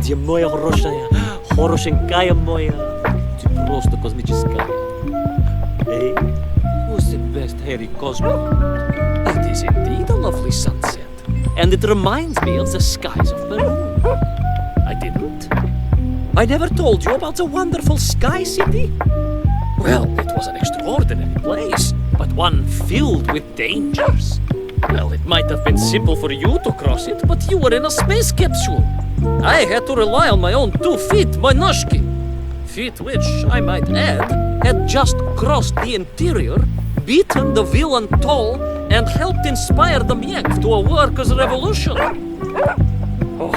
где моя хорошенькая моя. Ты просто космическая. Hey, who's the best hairy cosmonaut? That is indeed a lovely sunset. And it reminds me of the skies of Peru. I didn't? I never told you about the wonderful sky city? Well, it was an extraordinary place, but one filled with dangers. Well, it might have been simple for you to cross it, but you were in a space capsule. I had to rely on my own 2 feet, my noshki. Feet which, I might add, had just crossed the interior, beaten the villain Toll, and helped inspire the Miek to a workers' revolution. Oh,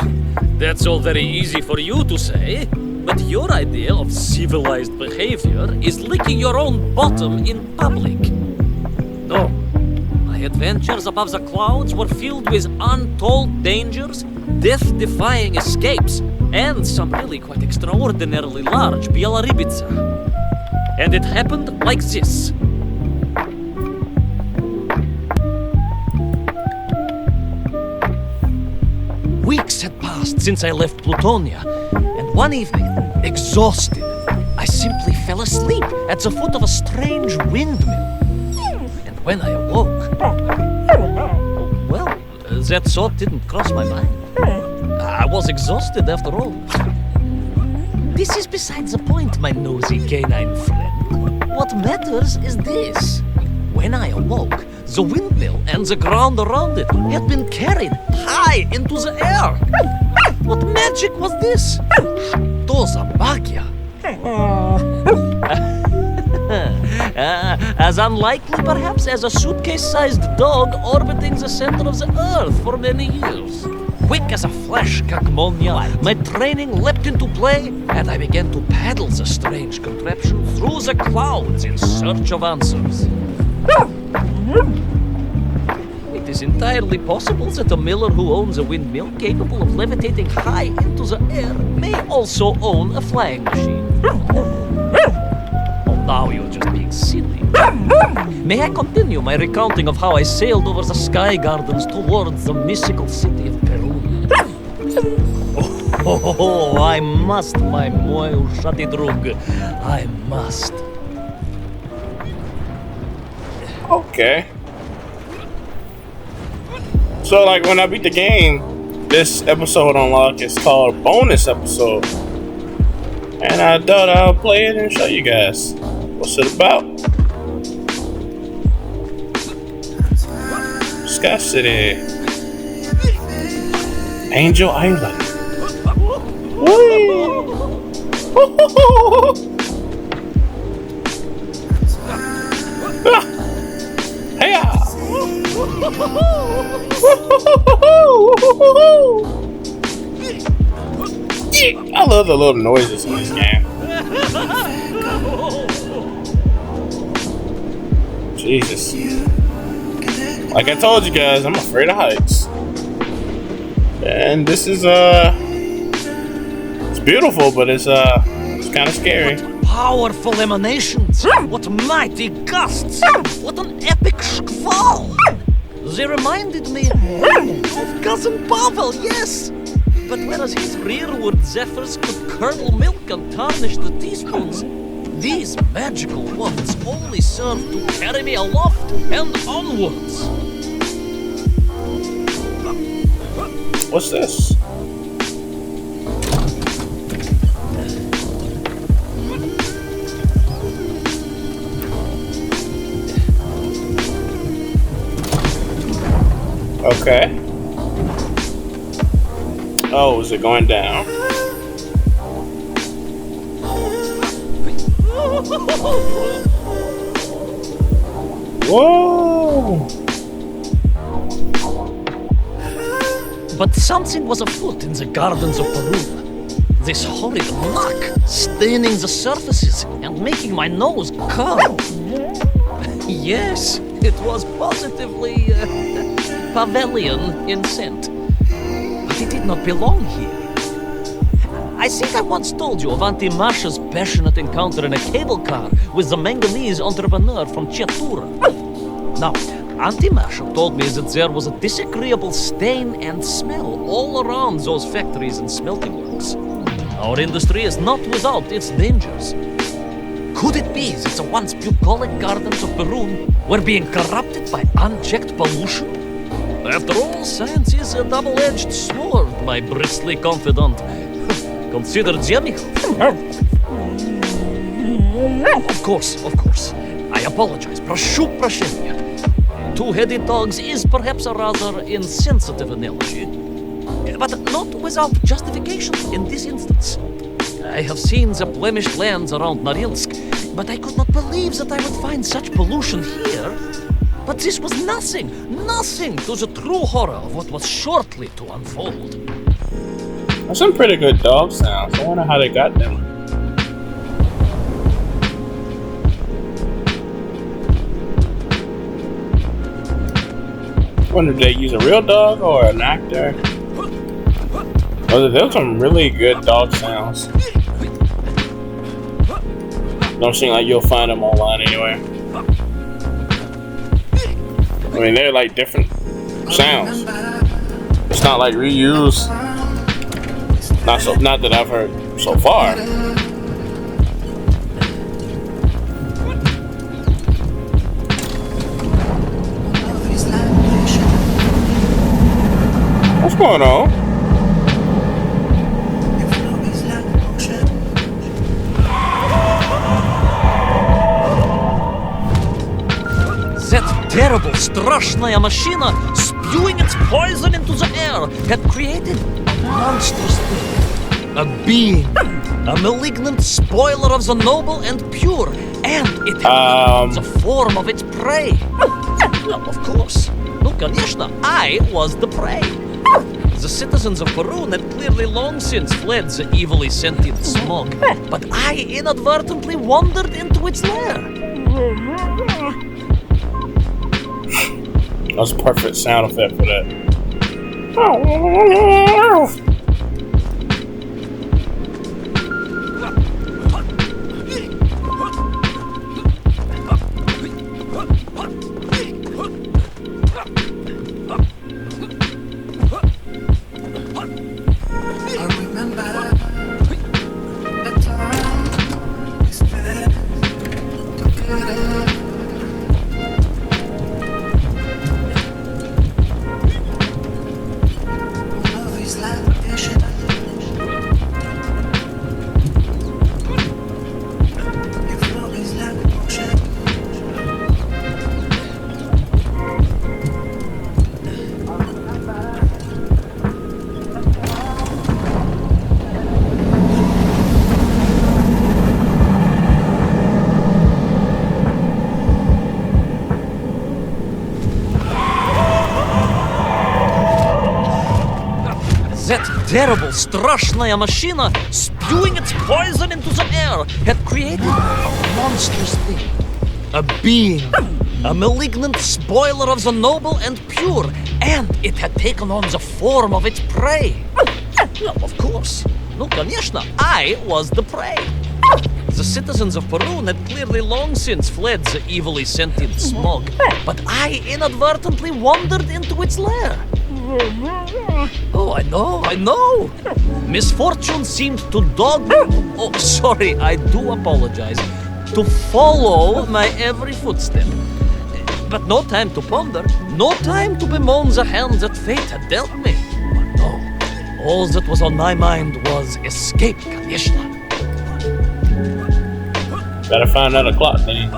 that's all very easy for you to say, but your idea of civilized behavior is licking your own bottom in public. No, my adventures above the clouds were filled with untold dangers, death-defying escapes, and some really quite extraordinarily large Bielorybitsa. And it happened like this. Weeks had passed since I left Plutonia, and one evening, exhausted, I simply fell asleep at the foot of a strange windmill. And when I awoke, well, that thought didn't cross my mind. I was exhausted after all. This is besides the point, my nosy canine friend. What matters is this. When I awoke, the windmill and the ground around it had been carried high into the air. What magic was this? Что за магия? As unlikely, perhaps, as a suitcase-sized dog orbiting the center of the Earth for many years. Quick as a flash, Kakmonia, my training leapt into play, and I began to paddle the strange contraption through the clouds in search of answers. It is entirely possible that a miller who owns a windmill capable of levitating high into the air may also own a flying machine. Oh, now you're just being silly. May I continue my recounting of how I sailed over the sky gardens towards the mystical city of Peru? Oh, I must, my moj ušati drug. I must. Okay. So, like, when I beat the game, this episode unlock is called Bonus Episode. And I thought I'll play it and show you guys what's it about. Sky City. Angel Island. Whee! Ah! Hey-ya! I love the little noises in this game. Jesus. Like I told you guys, I'm afraid of heights. And this is it's beautiful, but it's kind of scary. What powerful emanations! What mighty gusts! What an epic squall! They reminded me of Cousin Pavel, yes! But whereas his rearward zephyrs could curdle milk and tarnish the teaspoons, these magical wafts only serve to carry me aloft and onwards. What's this? Okay. Oh, is it going down? Whoa! But something was afoot in the gardens of Peru. This horrid muck staining the surfaces and making my nose curl. Yes, it was positively Pavilion in scent. But it did not belong here. I think I once told you of Auntie Masha's passionate encounter in a cable car with the manganese entrepreneur from Chiatura. Now, Auntie Masha told me that there was a disagreeable stain and smell all around those factories and smelting works. Our industry is not without its dangers. Could it be that the once bucolic gardens of Peru were being corrupted by unchecked pollution? After all, science is a double-edged sword, my bristly confidant. Consider Jemmy. Of course. I apologize. Прошу прощения. Two-headed dogs is perhaps a rather insensitive analogy, but not without justification in this instance. I have seen the blemished lands around Norilsk, but I could not believe that I would find such pollution here. But this was nothing to the true horror of what was shortly to unfold. That's some pretty good dog sounds. I wonder how they got them. I wonder if they use a real dog or an actor. Oh, there's some really good dog sounds. Don't seem like you'll find them online anywhere. I mean, they're like different sounds. It's not like reuse. Not that I've heard so far. What's going on? That terrible, страшная машина, spewing its poison into the air, had created a monstrous thing. A being. A malignant spoiler of the noble and pure. And it had the form of its prey. Well, of course. No, конечно, I was the prey. The citizens of Peru had clearly long since fled the evilly sentient smog. But I inadvertently wandered into its lair. That's a perfect sound effect for that. Terrible, страшная машина, spewing its poison into the air, had created a monstrous thing. A being. A malignant spoiler of the noble and pure. And it had taken on the form of its prey. Well, of course. No, конечно, I was the prey. The citizens of Peru had clearly long since fled the evilly sentient smog. But I inadvertently wandered into its lair. Oh, I know. Misfortune seemed to dog me. Oh, sorry, I do apologize. To follow my every footstep. But no time to ponder, no time to bemoan the hand that fate had dealt me. No, all that was on my mind was escape, конечно. Gotta find out a clock then.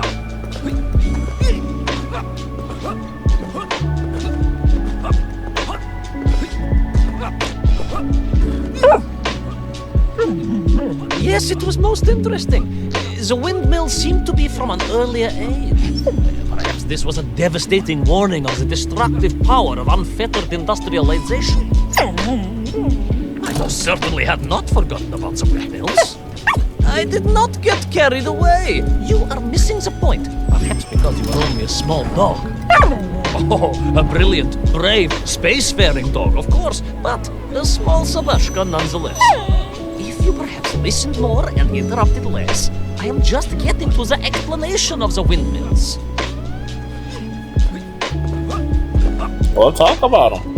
Yes, it was most interesting. The windmill seemed to be from an earlier age. Perhaps this was a devastating warning of the destructive power of unfettered industrialization. I most certainly had not forgotten about the windmills. I did not get carried away. You are missing the point. Perhaps because you are only a small dog. Oh, a brilliant, brave, spacefaring dog, of course, but a small Sabashka nonetheless. If you perhaps listened more and interrupted less, I am just getting to the explanation of the windmills. Well, talk about them.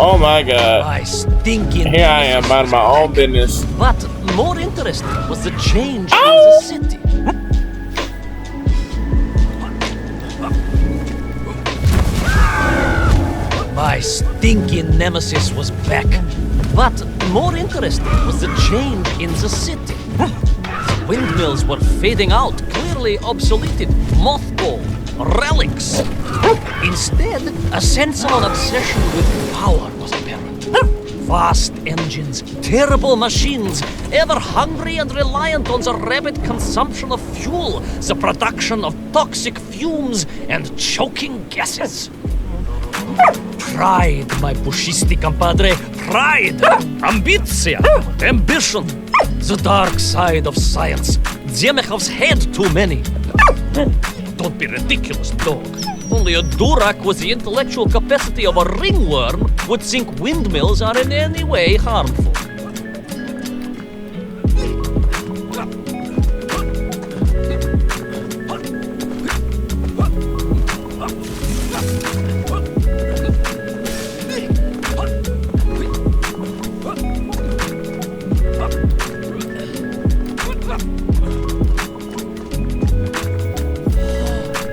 Oh my god. My stinking. Here I am, minding my own business. But more interesting was the change in the city. My stinking nemesis was back. But more interesting was the change in the city. The windmills were fading out, clearly obsoleted, mothballed, relics. Instead, a sensible obsession with power was apparent. Vast engines, terrible machines, ever hungry and reliant on the rapid consumption of fuel, the production of toxic fumes and choking gases. Pride, my bushisti compadre, pride, ambitia, ambition, the dark side of science. Zemechov's had too many. Don't be ridiculous, dog. Only a durak with the intellectual capacity of a ringworm would think windmills are in any way harmful.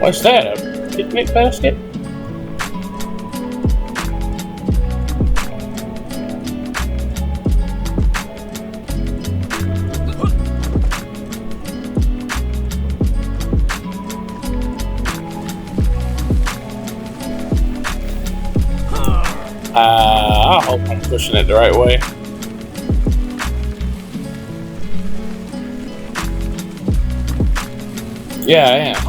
What's that? A picnic basket? I hope I'm pushing it the right way. Yeah, I am.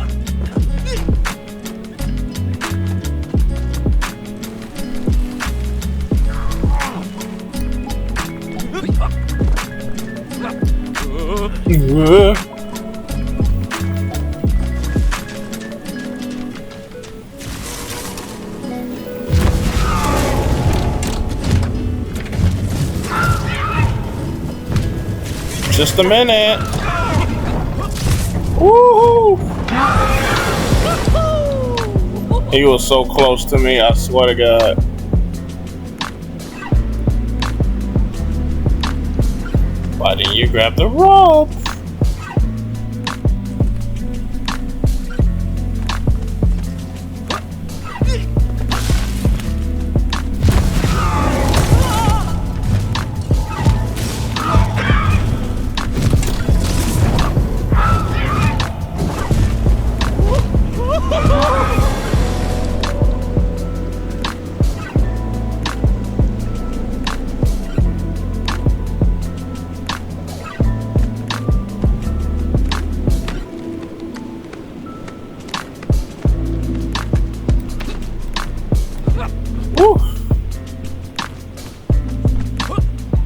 Just a minute. Woohoo! He was so close to me, I swear to God. Why didn't you grab the rope?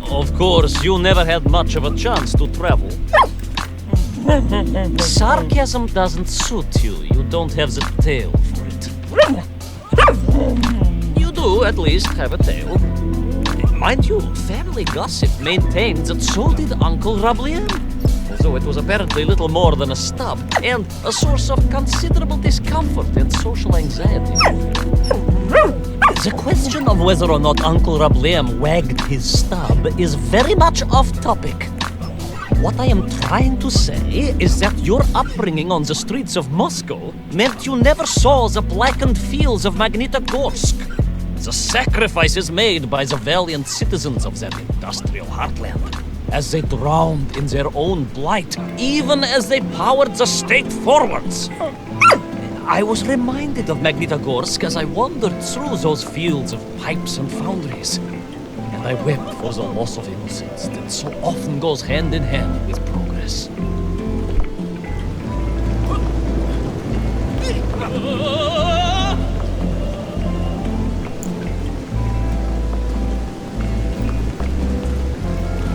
Of course, you never had much of a chance to travel. Sarcasm doesn't suit you. You don't have the tail for it. You do at least have a tail. Mind you, family gossip maintained that so did Uncle Rablien, although it was apparently little more than a stub and a source of considerable discomfort and social anxiety. The question of whether or not Uncle Rabliem wagged his stub is very much off topic. What I am trying to say is that your upbringing on the streets of Moscow meant you never saw the blackened fields of Magnitogorsk, the sacrifices made by the valiant citizens of that industrial heartland, as they drowned in their own blight, even as they powered the state forwards. I was reminded of Magnitogorsk as I wandered through those fields of pipes and foundries, and I wept for the loss of innocence that so often goes hand in hand with progress.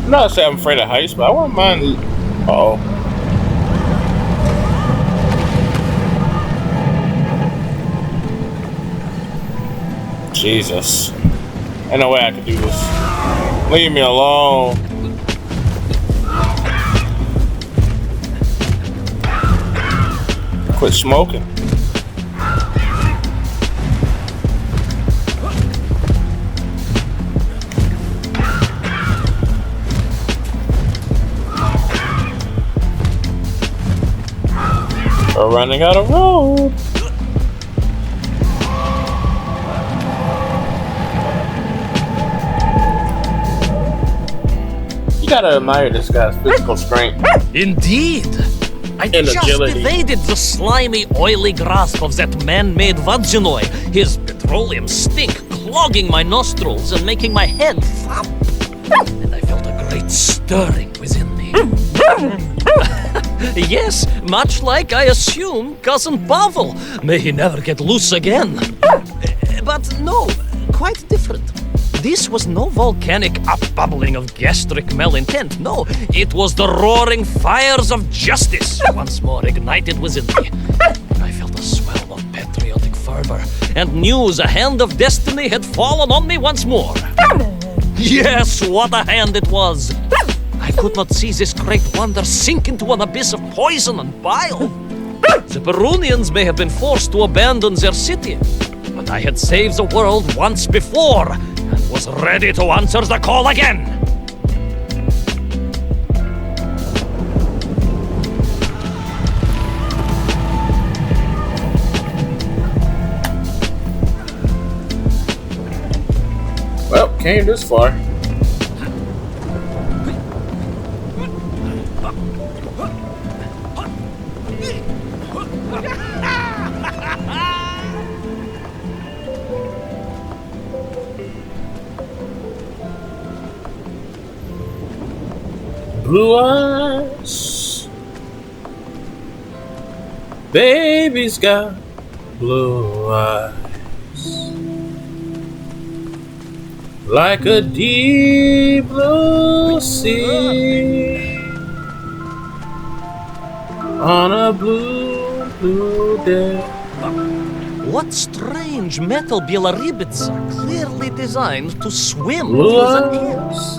I'm not saying I'm afraid of heights, but I wouldn't mind. Uh-oh. Jesus. Ain't no way I could do this. Leave me alone. Quit smoking. We're running out of road. You gotta admire this guy's physical strength. Indeed. I And just agility. evaded the slimy, oily grasp of that man-made Vadzinoi, his petroleum stink clogging my nostrils and making my head thump. And I felt a great stirring within me. Yes, much like I assume Cousin Pavel. May he never get loose again. But no, quite different. This was no volcanic upbubbling of gastric malintent. No, it was the roaring fires of justice once more ignited within me. I felt a swell of patriotic fervor and knew the hand of destiny had fallen on me once more. Yes, what a hand it was! I could not see this great wonder sink into an abyss of poison and bile. The Perunians may have been forced to abandon their city, but I had saved the world once before and was ready to answer the call again. Well, came this far. Blue eyes, baby's got blue eyes, like a deep blue sea, on a blue, blue day. What strange metal Bielaribitsa clearly designed to swim Blue through the air. eyes.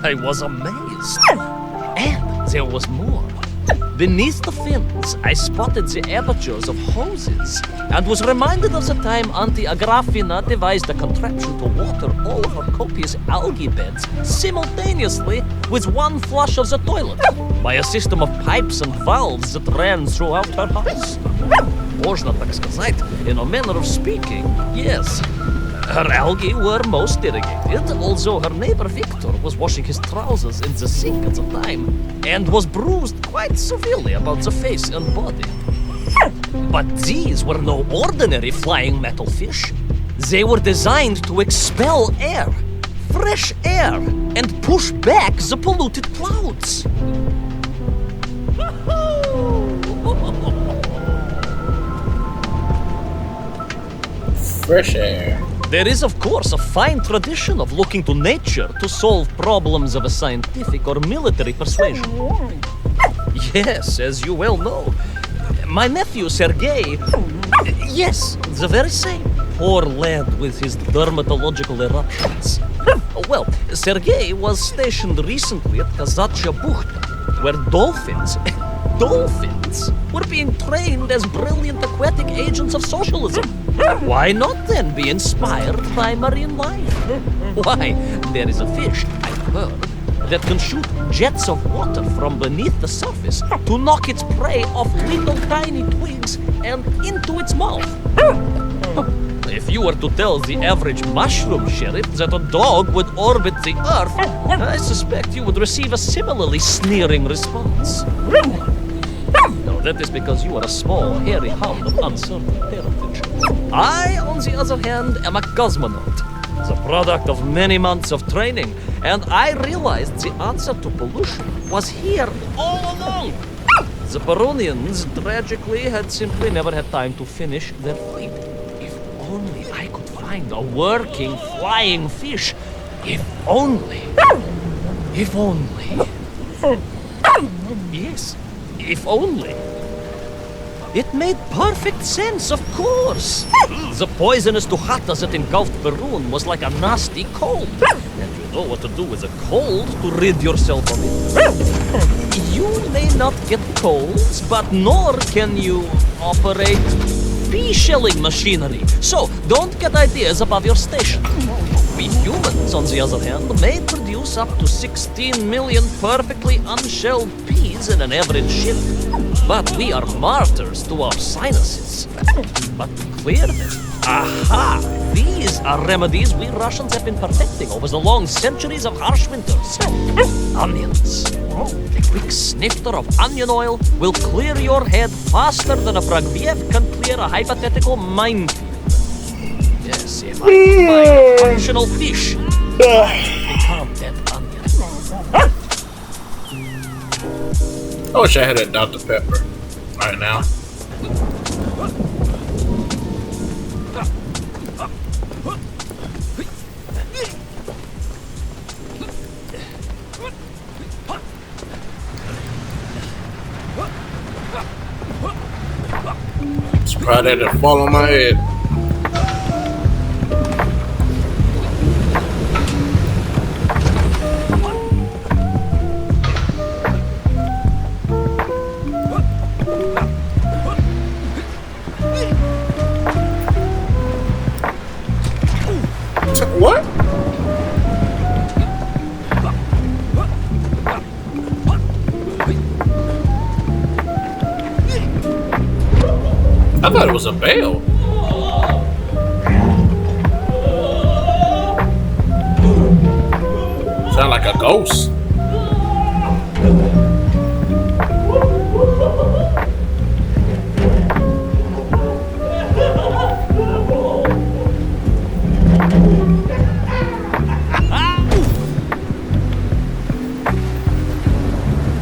I was amazed. And there was more. Beneath the fins, I spotted the apertures of hoses and was reminded of the time Auntie Agrafina devised a contraption to water all of her copious algae beds simultaneously with one flush of the toilet by a system of pipes and valves that ran throughout her house. Можно так сказать, in a manner of speaking, yes. Her algae were most irrigated, although her neighbor Victor was washing his trousers in the sink at the time and was bruised quite severely about the face and body. But these were no ordinary flying metal fish. They were designed to expel air, fresh air, and push back the polluted clouds. Fresh air. There is, of course, a fine tradition of looking to nature to solve problems of a scientific or military persuasion. Yes, as you well know. My nephew, Sergei... Yes, the very same. Poor lad with his dermatological eruptions. Well, Sergei was stationed recently at Kazachya Buchta, where dolphins... dolphins were being trained as brilliant aquatic agents of socialism. Why not then be inspired by marine life? Why, there is a fish, I've heard, that can shoot jets of water from beneath the surface to knock its prey off little tiny twigs and into its mouth. If you were to tell the average mushroom sheriff that a dog would orbit the earth, I suspect you would receive a similarly sneering response. No, that is because you are a small, hairy hound of uncertain parentage. I, on the other hand, am a cosmonaut, the product of many months of training, and I realized the answer to pollution was here all along. The Perunians, tragically, had simply never had time to finish their fleet. If only I could find a working, flying fish. If only. If only. Yes, if only. It made perfect sense, of course. The poisonous tuhata that engulfed Perun was like a nasty cold. And you know what to do with a cold to rid yourself of it. You may not get colds, but nor can you operate bee-shelling machinery. So, don't get ideas above your station. We humans, on the other hand, may produce up to 16 million perfectly unshelled peas in an average shift. But we are martyrs to our sinuses. But to clear them, aha! These are remedies we Russians have been perfecting over the long centuries of harsh winters. Onions. A quick snifter of onion oil will clear your head faster than a Pragviev can clear a hypothetical minefield. Yes, if I could find functional fish, become that onion. I wish I had a Dr. Pepper right now. It's probably to fall on my head. What? I thought it was a bell. Sound like a ghost.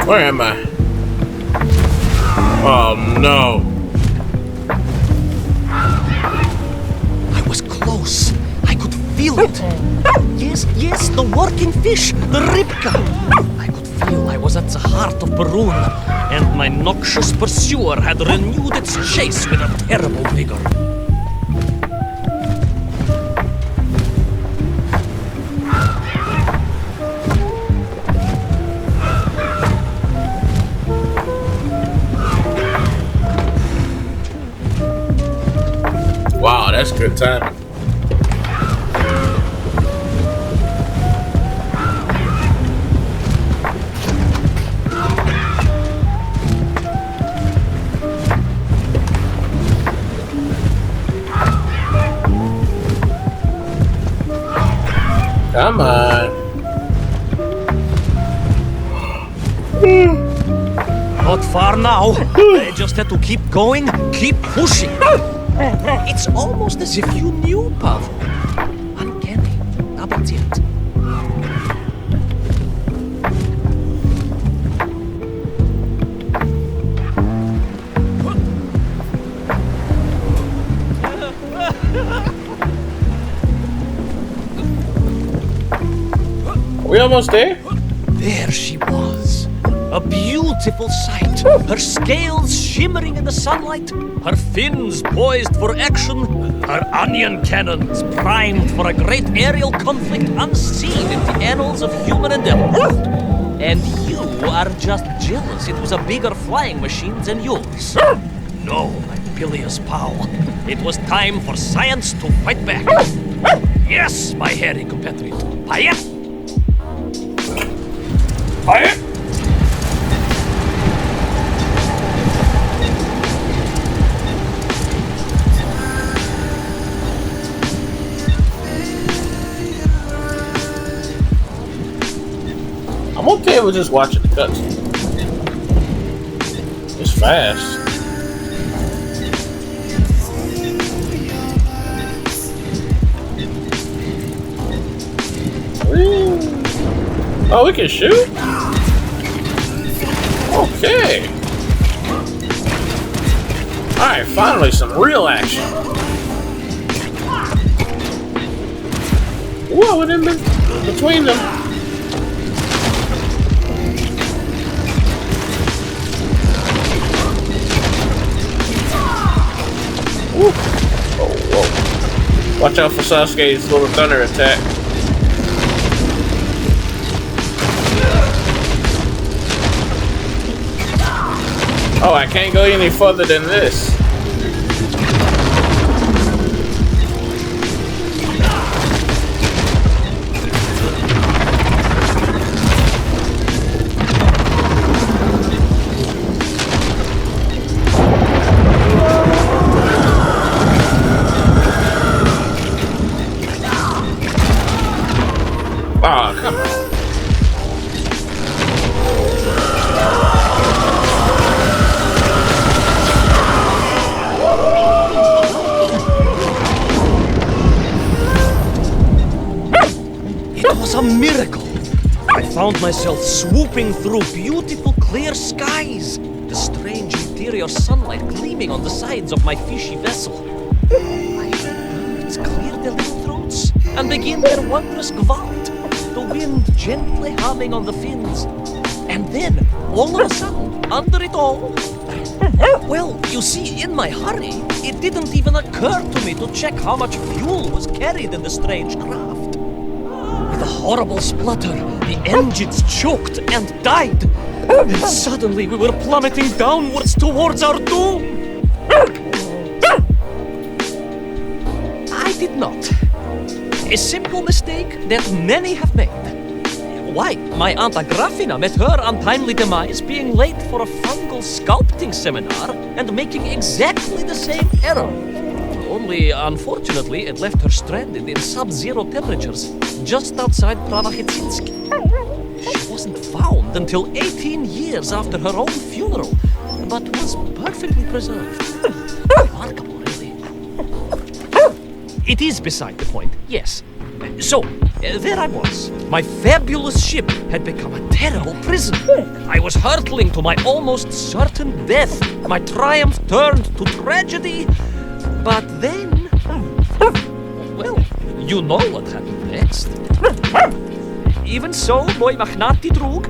Where am I? Oh no. I was close. I could feel it. Yes, the working fish, the ribka. I could feel I was at the heart of Perun, and my noxious pursuer had renewed its chase with a terrible vigor. Wow, that's good timing. Come on. Not far now. I just had to keep going, keep pushing. It's almost as if you knew, Pavel. Uncanny. Appetit. Are we almost there? There she was. A beautiful sight. Her scales shimmering in the sunlight. Her fins poised for action. Her onion cannons primed for a great aerial conflict unseen in the annals of human endeavor. And you are just jealous it was a bigger flying machine than yours. No, my bilious pal. It was time for science to fight back. Yes, my hairy compatriot. Fire! Fire! I'm okay with just watching the cutscene. It's fast. Woo. Oh, we can shoot? Okay. Alright, finally some real action. Whoa, and in between them. Woo. Oh, whoa. Watch out for Sasuke's little thunder attack. Oh, I can't go any further than this. Oh, come on. It was a miracle. I found myself swooping through beautiful clear skies, the strange interior sunlight gleaming on the sides of my fishy vessel. I heard birds clear their little throats and begin their wondrous gavout, the wind gently humming on the fins. And then, all of a sudden, under it all, well, you see, in my hurry, it didn't even occur to me to check how much fuel was carried in the strange craft. With a horrible splutter, the engines choked and died. And suddenly we were plummeting downwards towards our doom. I did not. A simple mistake that many have made. Why, my Aunt Agrafina met her untimely demise being late for a fungal sculpting seminar and making exactly the same error. Only, unfortunately, it left her stranded in sub-zero temperatures just outside Pravachitsinsk. She wasn't found until 18 years after her own funeral, but was perfectly preserved. Remarkable, really. It is beside the point, yes. So, there I was. My fabulous ship had become a terrible prison. I was hurtling to my almost certain death. My triumph turned to tragedy. But then, well, you know what happened next. Even so, boy Magnati Drug,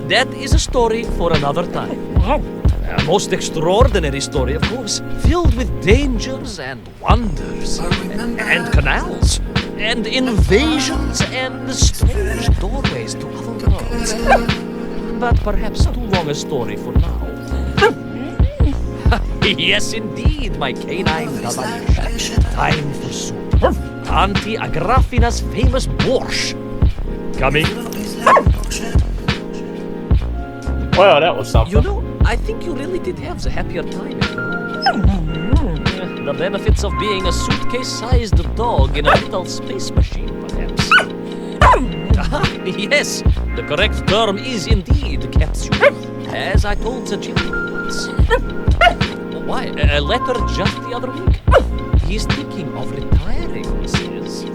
that is a story for another time. A most extraordinary story, of course, filled with dangers and wonders, and canals, and invasions, and strange doorways to other worlds. But perhaps too long a story for now. Yes, indeed, my canine Davalish. Time for soup. Auntie Agrafina's famous borscht. Coming. Well, that was something. You know, I think you really did have the happier time. The benefits of being a suitcase-sized dog in a little space machine, perhaps. Yes, the correct term is indeed capsule, as I told the general once. Why, a letter just the other week. He's thinking of retiring, he says.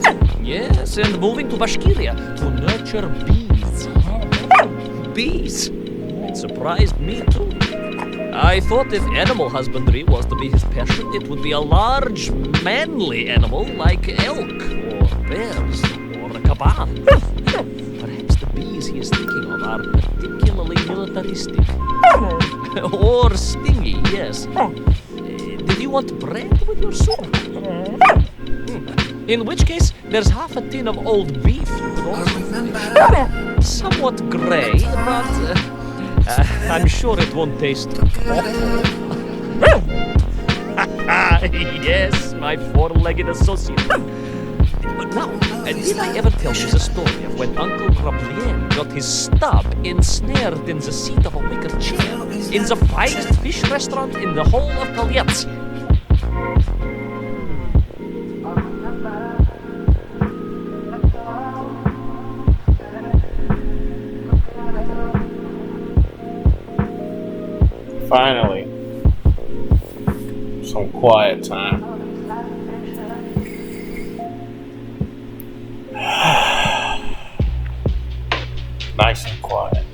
Yes, and moving to Bashkiria to nurture bees. Bees? It surprised me too. I thought if animal husbandry was to be his passion, it would be a large, manly animal like elk, or bears, or a caban. Perhaps the bees he is thinking of are particularly militaristic. Or stingy, yes. Did you want bread with your soup? In which case, there's half a tin of old beef you could also finish. Somewhat grey, but I'm sure it won't taste awful. Yes, my four-legged associate. But now, did I ever tell you the story of when Uncle Rablien got his stub ensnared in the seat of a wicker chair in the finest fish restaurant in the whole of Kalyatsk? Finally, some quiet time. Nice and quiet.